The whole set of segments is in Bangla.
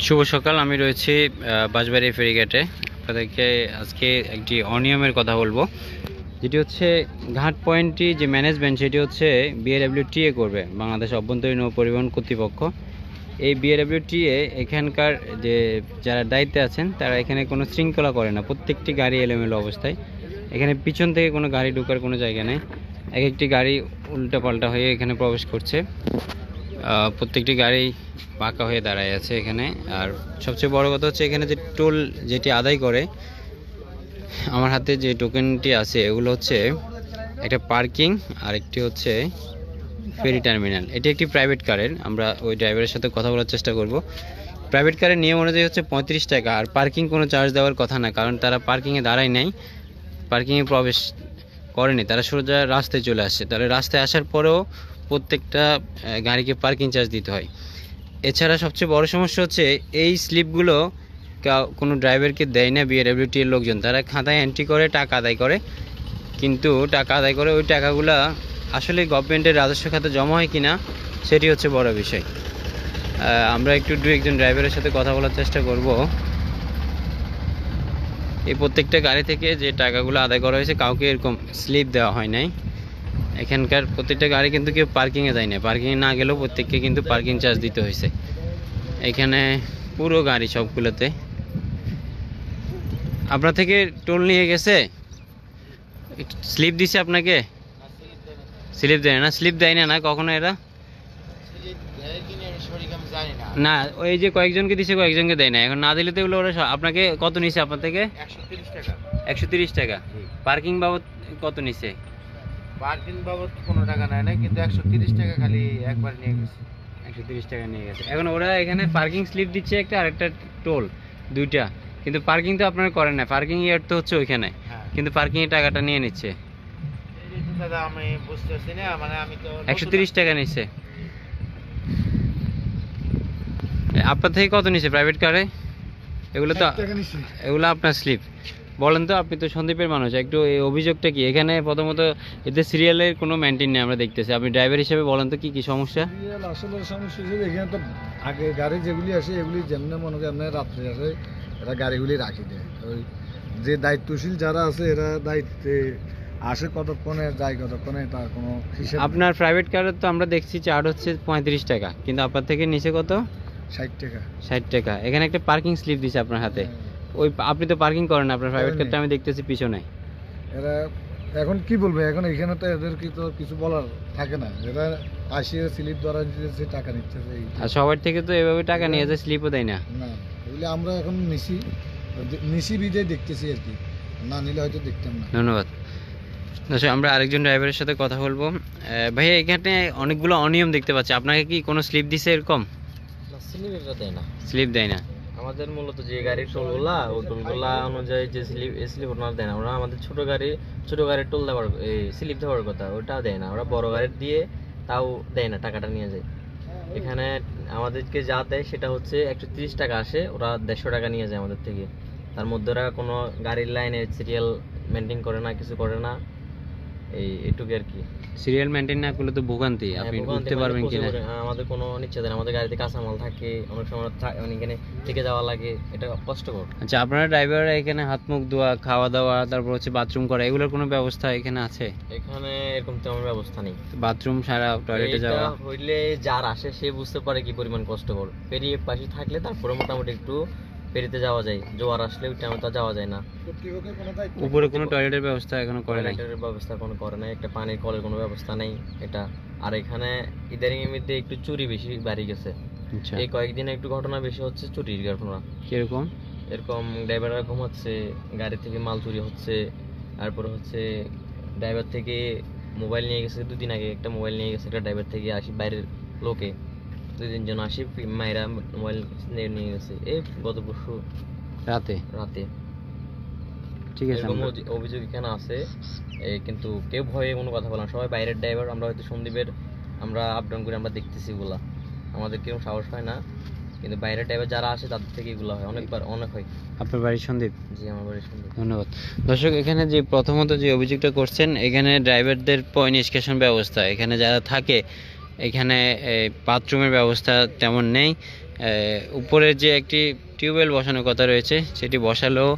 শুভ সকাল। আমি রয়েছি বাঁশবাড়ি ফেরিঘাটে। আপনাদেরকে আজকে একটি অনিয়মের কথা বলবো, যেটি হচ্ছে ঘাট পয়েন্টটি যে ম্যানেজমেন্ট সেটি হচ্ছে বিএডব্লিউটিএ করবে, বাংলাদেশ অভ্যন্তরীণ নৌ পরিবহন কর্তৃপক্ষ। এই বিএডব্লিউটিএ এখানকার যে যারা দায়িত্বে আছেন তারা এখানে কোনো শৃঙ্খলা করে না, প্রত্যেকটি গাড়ি এলোমেলো অবস্থায়। এখানে পিছন থেকে কোনো গাড়ি ঢোকার কোনো জায়গা নেই, এক একটি গাড়ি উল্টাপাল্টা হয়ে এখানে প্রবেশ করছে। প্রত্যেকটি গাড়ি পাকা হয়ে দাঁড়ায় আছে এখানে। আর সবচেয়ে বড় কথা হচ্ছে এখানে যে টোল যেটি আদায় করে, আমার হাতে যে টোকেনটি আছে এগুলো হচ্ছে একটা পার্কিং আর একটি হচ্ছে ফেরি টার্মিনাল। এটি একটি প্রাইভেট কারের, আমরা ওই ড্রাইভারের সাথে কথা বলার চেষ্টা করব। প্রাইভেট কারের নিয়ম অনুযায়ী হচ্ছে 35 টাকা, আর পার্কিং কোনো চার্জ দেওয়ার কথা না, কারণ তারা পার্কিংয়ে দাঁড়ায় নাই, পার্কিংয়ে প্রবেশ করেনি, তারা সোজা রাস্তায় চলে আসছে। তাহলে রাস্তায় আসার পরেও প্রত্যেকটা গাড়িকে পার্কিং চার্জ দিতে হয়। এছাড়া সবচেয়ে বড় সমস্যা হচ্ছে এই স্লিপগুলো কোনো ড্রাইভারকে দেয় না বিএডব্লিউটি এর লোকজন। তারা খাতায় এন্ট্রি করে টাকা আদায় করে, কিন্তু টাকা আদায় করে ওই টাকাগুলো আসলে গভর্নমেন্টের রাজস্ব খাতে জমা হয় কিনা সেটি হচ্ছে বড় বিষয়। আমরা একটু একজন ড্রাইভারের সাথে কথা বলার চেষ্টা করব। এই প্রত্যেকটা গাড়ি থেকে যে টাকাগুলো আদায় করা হয়েছে কাউকে এরকম স্লিপ দেওয়া হয় নাই। এখানকার প্রত্যেকটা গাড়ি কিন্তু কেউ পার্কিংয়ে যায় না, পার্কিংয়ে না গেলেও প্রত্যেককে কিন্তু পার্কিং চার্জ দিতে হয়েছে। এখানে পুরো গাড়ি সবগুলোতে। আপনার থেকে টোল নিয়ে গেছে, স্লিপ দিছে আপনাকে? স্লিপ দেয় না, স্লিপ দেয় না না কখনো এরা? না, ওই যে কয়েকজনকে দিছে কয়েকজনকে দেয় না। এখন না দিলে তো এগুলো ওরা আপনাকে কত নিছে আপনার থেকে? 130 টাকা। 130 টাকা। পার্কিং বাবদ কত নিছে? পার্কিং বাবদ কোনো টাকা নেয় না, কিন্তু 130 টাকা খালি একবার নিয়ে গেছে। 130 টাকা নিয়ে গেছে। এখন ওরা এখানে পার্কিং স্লিপ দিচ্ছে একটা, আর একটা টোল, দুইটা। কিন্তু পার্কিং তো আপনারা করেন না, পার্কিং ইয়ার তো হচ্ছে ওইখানে, কিন্তু পার্কিং এর টাকাটা নিয়ে নিচ্ছে। দাদা আমি বুঝতেছি না, মানে আমি তো 130 টাকা নিচ্ছে। আপনার থেকে কত নিচ্ছে প্রাইভেট কারে? এগুলো তো এগুলো আপনার স্লিপ। বলেন তো, আপনি তো সন্দীপের মানুষ, একটু এই অভিযোগটা কি? এখানে প্রথমত এতে সিরিয়ালের কোনো মেনটেন নেই আমরা দেখতেছি। আপনি ড্রাইভার হিসেবে বলেন তো কি কি সমস্যা? সিরিয়াল আসলে সমস্যা হিসেবে এখানে তো আগে গাড়ি যেগুলি আসে এগুলি যেমন মনে করেন আপনার রাত্রে আসে, এরা গাড়িগুলি রাখি দেয়। ওই যে দায়িত্বশীল যারা আছে এরা দায়িত্বে আসে কতক্ষণে যায় কতক্ষণে তার কোনো হিসাব। আপনার প্রাইভেট কারের তো আমরা দেখছি চার্জ হচ্ছে 35 টাকা, কিন্তু আপনার থেকে নিচে কত? 60 টাকা। 60 টাকা। এখানে একটা পার্কিং স্লিপ দিছে আপনার হাতে। ওই আপনি তো পার্কিং করেন, আপনার প্রাইভেট কারটা আমি দেখতেছি পিছনে। এরা এখন কি বলবে, এখন এখানে তো এদের তো কিছু বলার থাকে না, এরা আসিয়ে স্লিপ ধরা দিতেছে, টাকা নিচ্ছে। আর সবার থেকে তো এভাবে টাকা নিয়ে যায়, স্লিপও দেয় না। না, এগুলি আমরা এখন নিশি বিজয় দেখতেছি আর কি, না নিলে হয়তো দেখতাম না। ধন্যবাদ। দর্শক, আমরা আরেকজন ড্রাইভারের সাথে কথা বলবো। ভাইয়া, এখানে অনেকগুলো অনিয়ম দেখতে পাচ্ছি, আপনাকে কি কোনো স্লিপ দিছে এরকম? স্লিপ এটা দেয় না, স্লিপ দেয় না। আমাদের মূলত যে গাড়ির টোলগুলা, ওই টোলগুলা অনুযায়ী যে স্লিপ ওনারা দেয় না। ওরা আমাদের ছোট গাড়ির টোল দেওয়ার স্লিপ দেওয়ার কথা, ওটা দেয় না। ওরা বড় গাড়ির দিয়ে তাও দেয় না, টাকাটা নিয়ে যায়। এখানে আমাদেরকে যা দেয় সেটা হচ্ছে 130 টাকা আসে, ওরা 150 টাকা নিয়ে যায় আমাদের থেকে। তার মধ্যে ওরা কোনো গাড়ির লাইনে সিরিয়াল মেনটেন করে না, কিছু করে না, এইটুকু আর কি। সিরিয়াল মেনটেন না করলে তো ভোগান্তি, আপনি উঠতে পারবেন কিনা? আমাদের কোনো নিশ্চয় দেয় না, আমাদের গাড়িতে কাঁচামাল থাকে, অনেক সময় এখানে থেকে যাওয়া লাগে, এটা কষ্টকর। আচ্ছা, আপনারা ড্রাইভাররা এখানে হাত মুখ ধোয়া, খাওয়া দাওয়া, তারপর হচ্ছে বাথরুম করা, এগুলোর কোনো ব্যবস্থা এখানে আছে? এখানে এরকম তেমন ব্যবস্থা নেই। বাথরুম সারা, টয়লেটে যাওয়া হইলে যার আসে সে বুঝতে পারে কি পরিমাণ কষ্টকর। পেরিয়ে পাশে থাকলে তারপরে মোটামুটি একটু পেরিতে যাওয়া যায়, জোয়ার আসলে ওই টাইমে তো যাওয়া যায় না। উপরে কোনো টয়লেটের ব্যবস্থা এখনো করে নাই? টয়লেটের ব্যবস্থা কোনো করে নাই, একটা পানির কলের কোনো ব্যবস্থা নেই এটা। আর এখানে ইদানিং এর মধ্যে একটু চুরি বেশি বাড়ি গেছে। আচ্ছা, এই কয়েকদিনে একটু ঘটনা বেশি হচ্ছে, চুরির ঘটনা। কিরকম? এরকম ড্রাইভাররা ঘুমাচ্ছে, গাড়ি থেকে মাল চুরি হচ্ছে। তারপরে হচ্ছে ড্রাইভার থেকে মোবাইল নিয়ে গেছে, 2 দিন আগে একটা মোবাইল নিয়ে গেছে একটা ড্রাইভার থেকে, আসি বাইরের লোকে 2-3 জন আসি মায়েরা মোবাইল নিয়ে গেছে, এই গত পরশু রাতে। ঠিক আছে, এরকম অভিযোগ এখানে আছে। কিন্তু কেউ ভয়ে কোনো কথা বলে না, সবাই বাইরের ড্রাইভার। আমরা হয়তো সন্দীপের আমরা আপ ডাউন করে আমরা দেখতেছি এগুলা, আমাদের কেউ সাহস হয় না, কিন্তু বাইরের ড্রাইভার যারা আসে তাদের থেকে এগুলো হয়, অনেক হয়। আপনার বাড়ি সন্দীপ? জি, আমার বাড়ি সন্দীপ। ধন্যবাদ। দর্শক, এখানে যে প্রথমত যে অভিযোগটা করছেন, এখানে ড্রাইভারদের পয় নিষ্কাশন ব্যবস্থা, এখানে যারা থাকে এখানে বাথরুমের ব্যবস্থা তেমন নেই, উপরে যে একটি টিউবওয়েল বসানোর কথা রয়েছে সেটি বসালেও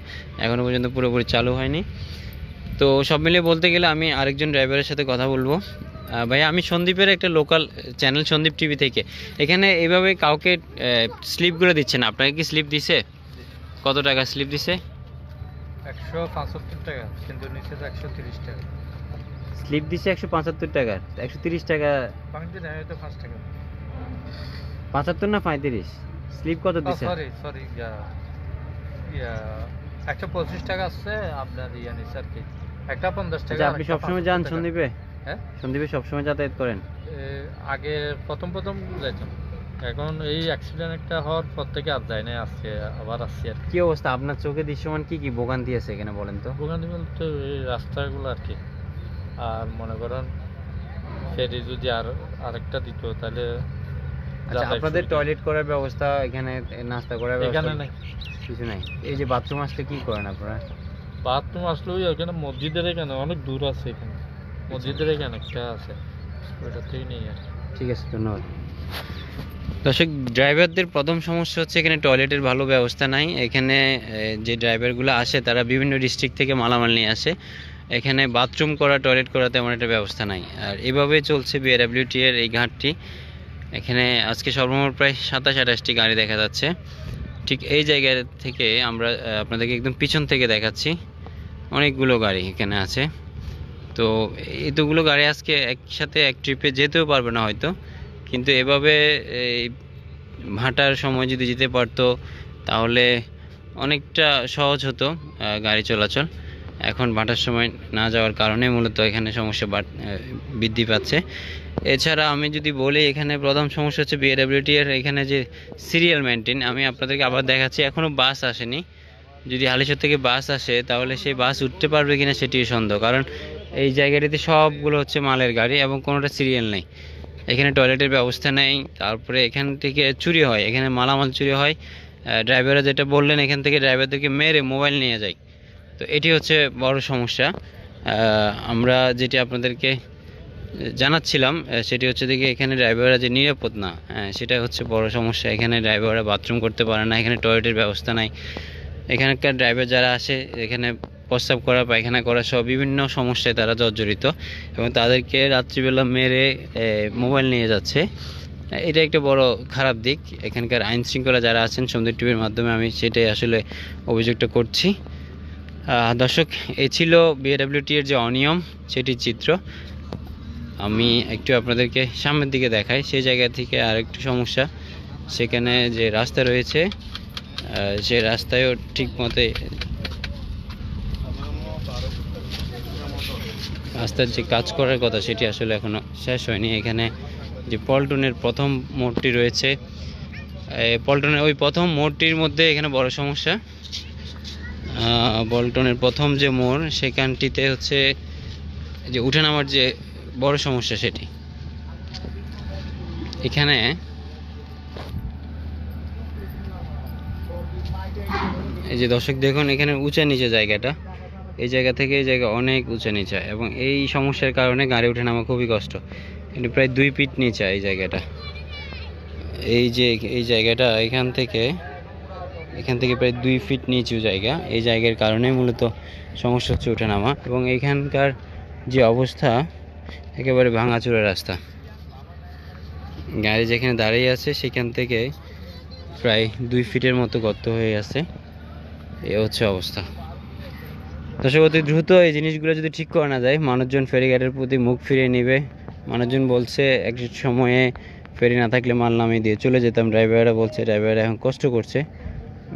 এখনও পর্যন্ত পুরোপুরি চালু হয়নি। তো সব মিলিয়ে বলতে গেলে আমি আরেকজন ড্রাইভারের সাথে কথা বলবো। ভাইয়া, আমি সন্দীপের একটা লোকাল চ্যানেল সন্দীপ টিভি থেকে। এখানে এইভাবে কাউকে স্লিপগুলো দিচ্ছে না, আপনাকে কি স্লিপ দিছে? কত টাকা স্লিপ দিছে? 175 টাকা, কিন্তু নিচে 130 টাকা। স্লিপ দিছে 175 টাকা, 130 টাকা। বাংলাদেশে নেয় তো 5 টাকা। 75 না 35? স্লিপ কত দিছে? সরি ইয়া 125 টাকা আছে আপনার নিচে আর কি। একটা 50 টাকা। আপনি সবসময় যান সন্দীপে? হ্যাঁ, সন্দীপে সবসময় যাতায়াত করেন? আগে প্রথম যাইতাম, এখন এই অ্যাক্সিডেন্ট একটা হওয়ার পর থেকে আর যাই না, আজকে আবার আসছি আর কি অবস্থা আপনার চোখে দৃশ্যমান? কি কি ভোগান্তি আছে এখানে বলেন তো? ভোগান্তি বলতে এই রাস্তাগুলো আর কি। আর মনে করেন ফেরি যদি আরেকটা দিত তাহলে। আচ্ছা, আপনাদের টয়লেট করার ব্যবস্থা এখানে, নাস্তা করার ব্যবস্থা এখানে নাই, কিছু নাই? এই যে বাথরুম আসলে কি করেন আপনারা? বাথরুম আসলে ওই এখানে মসজিদের এখানে অনেক দূর আছে, এখানে মসজিদের এখানে একটা আছে, ওইটা থেকে নেই আর। ঠিক আছে, ধন্যবাদ। দর্শক, ড্রাইভারদের প্রথম সমস্যা হচ্ছে এখানে টয়লেটের ভালো ব্যবস্থা নাই। এখানে যে ড্রাইভারগুলো আসে তারা বিভিন্ন ডিস্ট্রিক্ট থেকে মালামাল নিয়ে আসে। এখানে বাথরুম করা, টয়লেট করা তেমন একটা ব্যবস্থা নাই। আর এভাবেই চলছে বিআরডব্লিউটি এর এই ঘাটটি। এখানে আজকে সর্বমোট প্রায় 27-28টি গাড়ি দেখা যাচ্ছে। ঠিক এই জায়গা থেকে আমরা আপনাদেরকে একদম পিছন থেকে দেখাচ্ছি, অনেকগুলো গাড়ি এখানে আছে। তো এতগুলো গাড়ি আজকে একসাথে এক ট্রিপে যেতেও পারবে না হয়তো, কিন্তু এভাবে এই ভাটার সময় যদি যেতে পারতো তাহলে অনেকটা সহজ হতো গাড়ি চলাচল। এখন ভাটার সময় না যাওয়ার কারণে মূলত এখানে সমস্যা বৃদ্ধি পাচ্ছে। এছাড়া আমি যদি বলি, এখানে প্রথম সমস্যা হচ্ছে বিআরডব্লিউটি এর এখানে যে সিরিয়াল মেনটেন। আমি আপনাদেরকে আবার দেখাচ্ছি, এখনও বাস আসেনি। যদি হালিশহর থেকে বাস আসে তাহলে সেই বাস উঠতে পারবে কিনা সেটিও সন্দেহ, কারণ এই জায়গাটিতে সবগুলো হচ্ছে মালের গাড়ি এবং কোনোটা সিরিয়াল নেই। এখানে টয়লেটের ব্যবস্থা নেই। তারপরে এখান থেকে চুরি হয়, এখানে মালামাল চুরি হয়। ড্রাইভাররা যেটা বললেন, এখান থেকে ড্রাইভারদেরকে মেরে মোবাইল নিয়ে যায়। তো এটি হচ্ছে বড় সমস্যা। আমরা যেটি আপনাদেরকে জানাচ্ছিলাম সেটি হচ্ছে দেখি এখানে ড্রাইভাররা যে নিরাপদ না, সেটা হচ্ছে বড় সমস্যা। এখানে ড্রাইভাররা বাথরুম করতে পারে না, এখানে টয়লেটের ব্যবস্থা নাই। এখানকার ড্রাইভার যারা আসে এখানে প্রস্রাব করা, পায়খানা করা সহ বিভিন্ন সমস্যায় তারা জর্জরিত, এবং তাদেরকে রাত্রিবেলা মেরে মোবাইল নিয়ে যাচ্ছে। এটা একটা বড় খারাপ দিক। এখানকার আইন শৃঙ্খলা যারা আছেন, সন্দীপ টিভির মাধ্যমে আমি সেটাই আসলে অভিযোগটা করছি। দর্শক, এই ছিল বিআরডব্লিউটি এর যে অনিয়ম সেটির চিত্র। আমি একটু আপনাদেরকে সামনের দিকে দেখাই। সেই জায়গা থেকে আরেকটু সমস্যা, সেখানে যে রাস্তা রয়েছে সে রাস্তায়ও ঠিক মতো রাস্তার যে কাজ করার কথা সেটি আসলে এখনো শেষ হয়নি। এখানে যে পল্টনের প্রথম মোড়টি রয়েছে, পল্টনের ওই প্রথম মোড়টির মধ্যে এখানে বড় সমস্যা। পল্টনের প্রথম যে মোড় সেখানটিতে হচ্ছে যে উঠে নামার যে বড় সমস্যা সেটি। এখানে এই যে দর্শক দেখুন, এখানে উঁচা নিচে জায়গাটা, এই জায়গা থেকে এই জায়গা অনেক উঁচা নিচা, এবং এই সমস্যার কারণে গাড়ি উঠে নামা খুবই কষ্ট। কিন্তু প্রায় 2 ফিট নিচা এই জায়গাটা। এই যে এই জায়গাটা এখান থেকে প্রায় 2 ফিট নিচু জায়গা। এই জায়গার কারণে মূলত সমস্যা হচ্ছে উঠে নামা, এবং এইখানকার যে অবস্থা একেবারে ভাঙাচোরা রাস্তা। গাড়ি যেখানে দাঁড়িয়ে আছে সেখান থেকে প্রায় 2 ফিটের মতো গর্ত হয়ে আছে। এ হচ্ছে অবস্থা। দর্শক, অতি দ্রুত এই জিনিসগুলো যদি ঠিক করা না যায়, মানুষজন ফেরিঘাটের প্রতি মুখ ফিরিয়ে নেবে। মানুষজন বলছে এক সময়ে ফেরি না থাকলে মাল নামিয়ে দিয়ে চলে যেতাম। ড্রাইভাররা বলছে ড্রাইভাররা এখন কষ্ট করছে,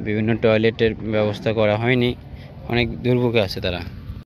বিভিন্ন টয়লেটের ব্যবস্থা করা হয়নি, অনেক দুর্ভোগে আছে তারা।